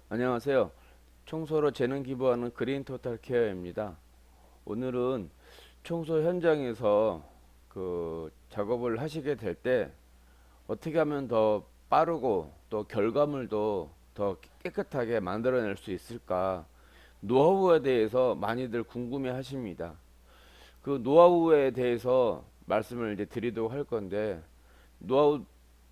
안녕하세요. 청소로 재능 기부하는 그린 토탈 케어입니다. 오늘은 청소 현장에서 그 작업을 하시게 될 때 어떻게 하면 더 빠르고 또 결과물도 더 깨끗하게 만들어낼 수 있을까? 노하우에 대해서 많이들 궁금해 하십니다. 그 노하우에 대해서 말씀을 이제 드리도록 할 건데 노하우,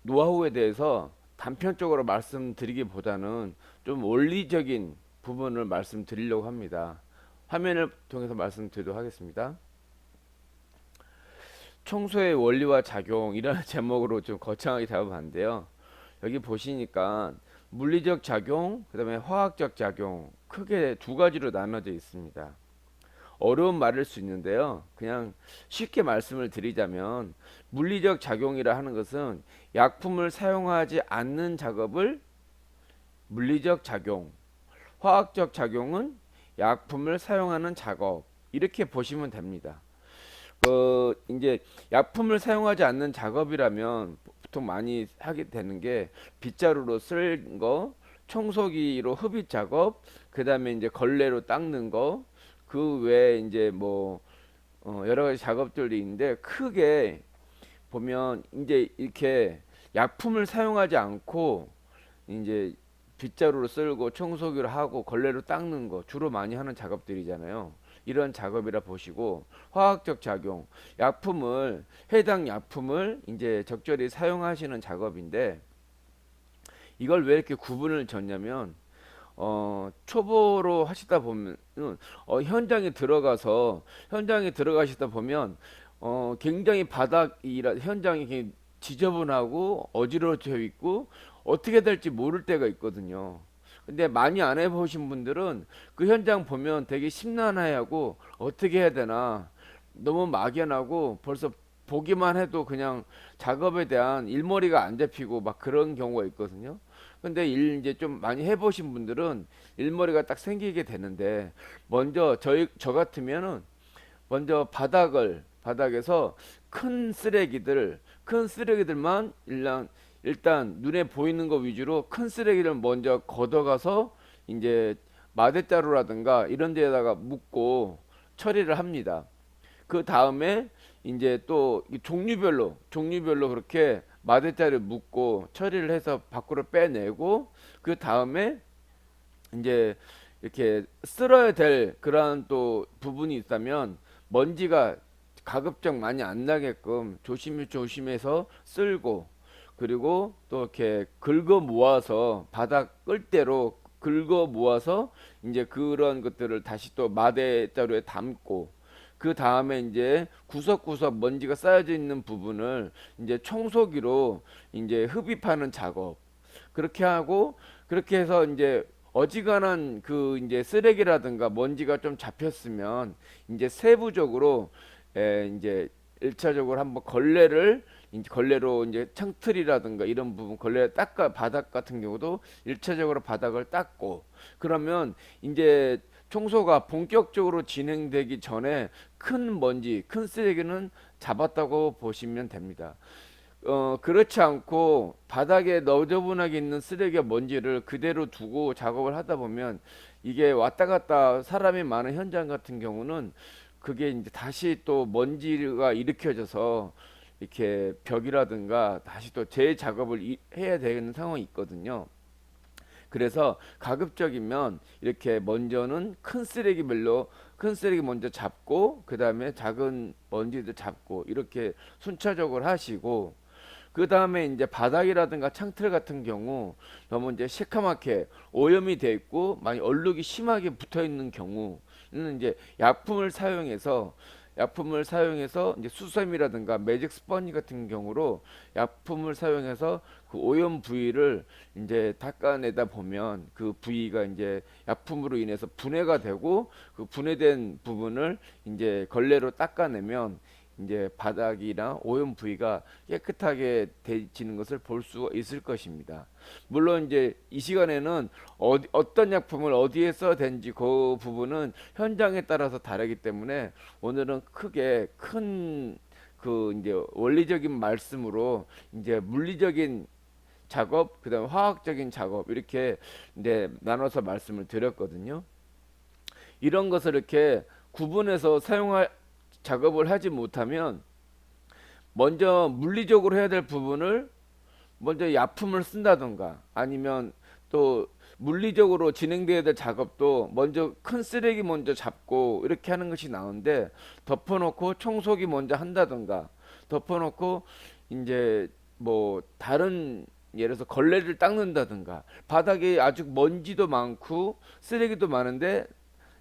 노하우에 대해서 단편적으로 말씀드리기보다는 좀 원리적인 부분을 말씀드리려고 합니다. 화면을 통해서 말씀드리도록 하겠습니다. 청소의 원리와 작용이라는 제목으로 좀 거창하게 잡아봤는데요. 여기 보시니까 물리적 작용, 그 다음에 화학적 작용 크게 두 가지로 나눠져 있습니다. 어려운 말일 수 있는데요. 그냥 쉽게 말씀을 드리자면 물리적 작용이라 하는 것은 약품을 사용하지 않는 작업을 물리적 작용, 화학적 작용은 약품을 사용하는 작업 이렇게 보시면 됩니다. 이제 약품을 사용하지 않는 작업이라면 보통 많이 하게 되는 게 빗자루로 쓸 거, 청소기로 흡입 작업, 그 다음에 이제 걸레로 닦는 거, 그 외에 이제 뭐 여러 가지 작업들이 있는데 크게 보면 이제 이렇게 약품을 사용하지 않고 이제 빗자루로 쓸고 청소기로 하고 걸레로 닦는 거 주로 많이 하는 작업들이잖아요. 이런 작업이라 보시고 화학적 작용, 약품을 해당 약품을 이제 적절히 사용하시는 작업인데 이걸 왜 이렇게 구분을 졌냐면 초보로 하시다 보면 현장에 들어가시다 보면 굉장히 바닥이라 현장이 굉장히 지저분하고 어지러져 있고 어떻게 될지 모를 때가 있거든요. 근데 많이 안 해보신 분들은 그 현장 보면 되게 심란해하고 어떻게 해야 되나 너무 막연하고 벌써 보기만 해도 그냥 작업에 대한 일머리가 안 잡히고 막 그런 경우가 있거든요. 근데 일 이제 좀 많이 해보신 분들은 일머리가 딱 생기게 되는데 먼저 저 같으면은 먼저 바닥에서 큰 쓰레기들만 일단 눈에 보이는 거 위주로 큰 쓰레기를 먼저 걷어가서 이제 마대자루라든가 이런 데다가 묶고 처리를 합니다. 그 다음에 이제 또 종류별로 그렇게 마대자루 묶고 처리를 해서 밖으로 빼내고 그 다음에 이제 이렇게 쓸어야 될 그러한 또 부분이 있다면 먼지가 가급적 많이 안 나게끔 조심해서 쓸고 그리고 또 이렇게 긁어 모아서 바닥 끌대로 긁어 모아서 이제 그런 것들을 다시 또 마대자루에 담고 그 다음에 이제 구석구석 먼지가 쌓여져 있는 부분을 이제 청소기로 이제 흡입하는 작업 그렇게 하고 그렇게 해서 이제 어지간한 그 이제 쓰레기라든가 먼지가 좀 잡혔으면 이제 세부적으로 이제 일차적으로 한번 걸레로 이제 창틀이라든가 이런 부분 걸레 닦아 바닥 같은 경우도 일차적으로 바닥을 닦고 그러면 이제 청소가 본격적으로 진행되기 전에 큰 쓰레기는 잡았다고 보시면 됩니다. 그렇지 않고 바닥에 너저분하게 있는 쓰레기와 먼지를 그대로 두고 작업을 하다 보면 이게 왔다 갔다 사람이 많은 현장 같은 경우는 그게 이제 다시 또 먼지가 일으켜져서 이렇게 벽이라든가 다시 또 재작업을 해야 되는 상황이 있거든요. 그래서 가급적이면 이렇게 먼저는 큰 쓰레기 먼저 잡고 그 다음에 작은 먼지도 잡고 이렇게 순차적으로 하시고 그 다음에 이제 바닥이라든가 창틀 같은 경우 너무 이제 새카맣게 오염이 돼 있고 많이 얼룩이 심하게 붙어 있는 경우는 이제 약품을 사용해서 이제 수세미라든가 매직 스펀지 같은 경우로 약품을 사용해서 그 오염 부위를 이제 닦아내다 보면 그 부위가 이제 약품으로 인해서 분해가 되고 그 분해된 부분을 이제 걸레로 닦아내면 이제 바닥이나 오염 부위가 깨끗하게 되지는 것을 볼 수 있을 것입니다. 물론 이제 이 시간에는 어떤 약품을 어디에 써야 되는지 그 부분은 현장에 따라서 다르기 때문에 오늘은 크게 큰 그 이제 원리적인 말씀으로 이제 물리적인 작업, 그다음에 화학적인 작업 이렇게 네, 나눠서 말씀을 드렸거든요. 이런 것을 이렇게 구분해서 사용할 작업을 하지 못하면 먼저 물리적으로 해야 될 부분을 먼저 약품을 쓴다던가 아니면 또 물리적으로 진행돼야 될 작업도 먼저 큰 쓰레기 먼저 잡고 이렇게 하는 것이 나오는데 덮어놓고 청소기 먼저 한다던가 덮어놓고 이제 뭐 다른 예를 들어서 걸레를 닦는다든가 바닥에 아주 먼지도 많고 쓰레기도 많은데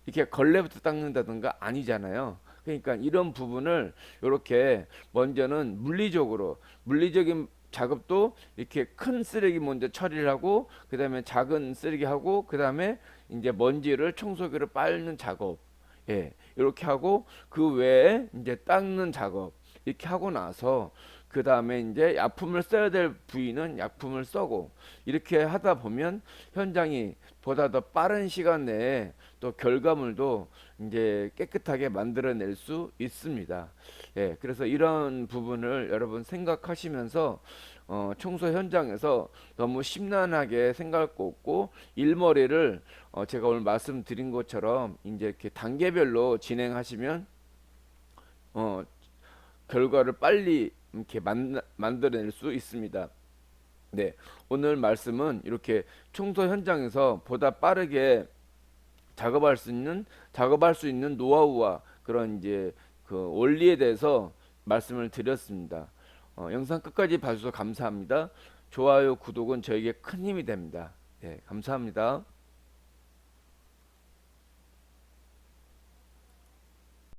이렇게 걸레부터 닦는다든가 아니잖아요. 그러니까 이런 부분을 이렇게 먼저는 물리적인 작업도 이렇게 큰 쓰레기 먼저 처리를 하고 그다음에 작은 쓰레기 하고 그다음에 이제 먼지를 청소기로 빨는 작업 예 이렇게 하고 그 외에 이제 닦는 작업 이렇게 하고 나서 그 다음에 이제 약품을 써야 될 부위는 약품을 써고 이렇게 하다 보면 현장이 보다 더 빠른 시간 내에 또 결과물도 이제 깨끗하게 만들어낼 수 있습니다. 예, 그래서 이런 부분을 여러분 생각하시면서 청소 현장에서 너무 심란하게 생각할 거 없고 일머리를 제가 오늘 말씀드린 것처럼 이제 이렇게 단계별로 진행하시면 어, 결과를 빨리 이렇게 만들어낼 수 있습니다. 네, 오늘 말씀은 이렇게 청소 현장에서 보다 빠르게 작업할 수 있는 노하우와 그런 이제 그 원리에 대해서 말씀을 드렸습니다. 영상 끝까지 봐주셔서 감사합니다. 좋아요, 구독은 저에게 큰 힘이 됩니다. 네, 감사합니다.